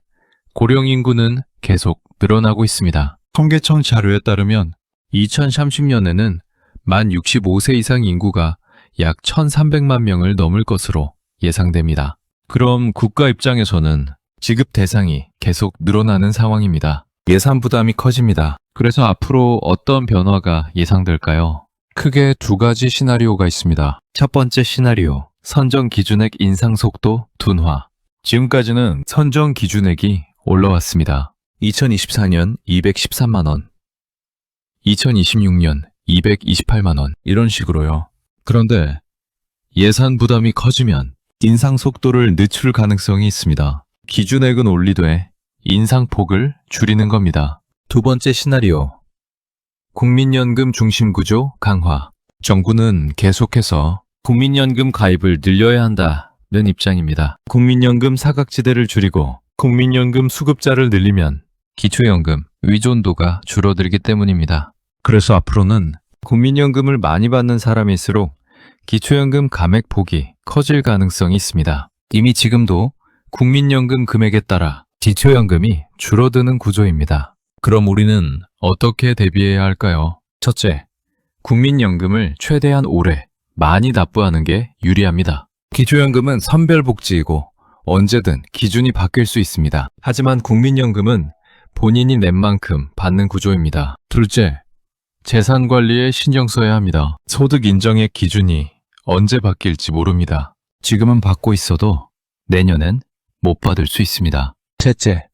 고령 인구는 계속 늘어나고 있습니다. 통계청 자료에 따르면 2030년에는 만 65세 이상 인구가 약 1,300만 명을 넘을 것으로 예상됩니다. 그럼 국가 입장에서는 지급 대상이 계속 늘어나는 상황입니다. 예산 부담이 커집니다. 그래서 앞으로 어떤 변화가 예상될까요? 크게 두 가지 시나리오가 있습니다. 첫 번째 시나리오, 선정 기준액 인상 속도 둔화. 지금까지는 선정 기준액이 올라왔습니다. 2024년 213만 원, 2026년 228만 원 이런 식으로요. 그런데 예산 부담이 커지면 인상 속도를 늦출 가능성이 있습니다. 기준액은 올리되 인상폭을 줄이는 겁니다. 두 번째 시나리오, 국민연금 중심 구조 강화. 정부는 계속해서 국민연금 가입을 늘려야 한다는 입장입니다. 국민연금 사각지대를 줄이고 국민연금 수급자를 늘리면 기초연금 의존도가 줄어들기 때문입니다. 그래서 앞으로는 국민연금을 많이 받는 사람일수록 기초연금 감액폭이 커질 가능성이 있습니다. 이미 지금도 국민연금 금액에 따라 기초연금이 줄어드는 구조입니다. 그럼 우리는 어떻게 대비해야 할까요? 첫째, 국민연금을 최대한 오래 많이 납부하는 게 유리합니다. 기초연금은 선별복지이고 언제든 기준이 바뀔 수 있습니다. 하지만 국민연금은 본인이 낸 만큼 받는 구조입니다. 둘째, 재산 관리에 신경 써야 합니다. 소득 인정액 기준이 언제 바뀔지 모릅니다. 지금은 받고 있어도 내년엔 못 받을 수 있습니다. 셋째,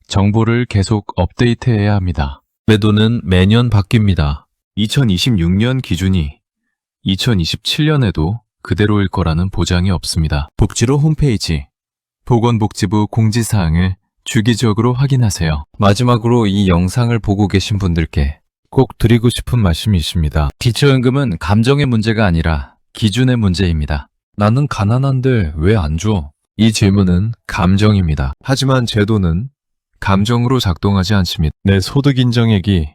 정보를 계속 업데이트해야 합니다. 매도는 매년 바뀝니다. 2026년 기준이 2027년에도 그대로일 거라는 보장이 없습니다. 복지로 홈페이지, 보건복지부 공지사항을 주기적으로 확인하세요. 마지막으로 이 영상을 보고 계신 분들께 꼭 드리고 싶은 말씀이 있습니다. 기초연금은 감정의 문제가 아니라 기준의 문제입니다. 나는 가난한데 왜 안 줘? 이 질문은 감정입니다. 하지만 제도는 감정으로 작동하지 않습니다. 내 소득 인정액이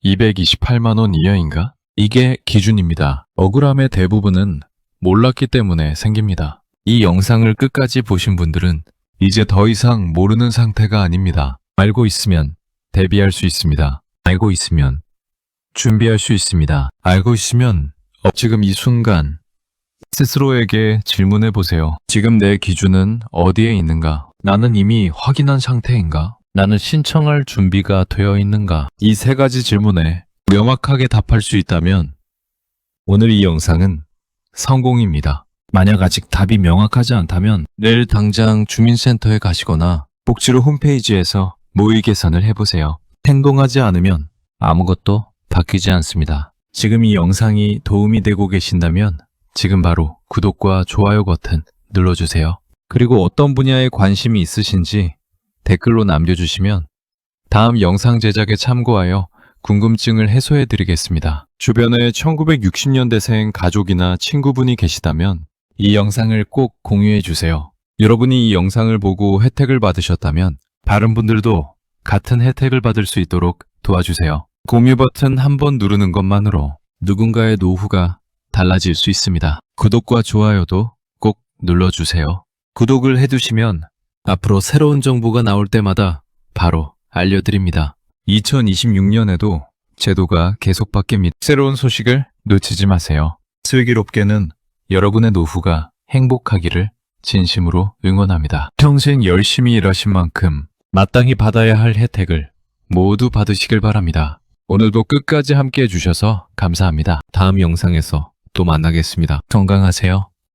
228만 원 이하인가? 이게 기준입니다. 억울함의 대부분은 몰랐기 때문에 생깁니다. 이 영상을 끝까지 보신 분들은 이제 더 이상 모르는 상태가 아닙니다. 알고 있으면 대비할 수 있습니다. 알고 있으면 준비할 수 있습니다. 알고 있으면 지금 이 순간 스스로에게 질문해 보세요. 지금 내 기준은 어디에 있는가? 나는 이미 확인한 상태인가? 나는 신청할 준비가 되어 있는가? 이 세 가지 질문에 명확하게 답할 수 있다면 오늘 이 영상은 성공입니다. 만약 아직 답이 명확하지 않다면 내일 당장 주민센터에 가시거나 복지로 홈페이지에서 모의 개선을 해보세요. 행동하지 않으면 아무것도 바뀌지 않습니다. 지금 이 영상이 도움이 되고 계신다면 지금 바로 구독과 좋아요 버튼 눌러주세요. 그리고 어떤 분야에 관심이 있으신지 댓글로 남겨주시면 다음 영상 제작에 참고하여 궁금증을 해소해 드리겠습니다. 주변에 1960년대생 가족이나 친구분이 계시다면 이 영상을 꼭 공유해 주세요. 여러분이 이 영상을 보고 혜택을 받으셨다면 다른 분들도 같은 혜택을 받을 수 있도록 도와주세요. 공유 버튼 한번 누르는 것만으로 누군가의 노후가 달라질 수 있습니다. 구독과 좋아요도 꼭 눌러주세요. 구독을 해두시면 앞으로 새로운 정보가 나올 때마다 바로 알려드립니다. 2026년에도 제도가 계속 바뀝니다. 새로운 소식을 놓치지 마세요. 슬기롭게는 여러분의 노후가 행복하기를 진심으로 응원합니다. 평생 열심히 일하신 만큼 마땅히 받아야 할 혜택을 모두 받으시길 바랍니다. 오늘도 끝까지 함께 해주셔서 감사합니다. 다음 영상에서 또 만나겠습니다. 건강하세요.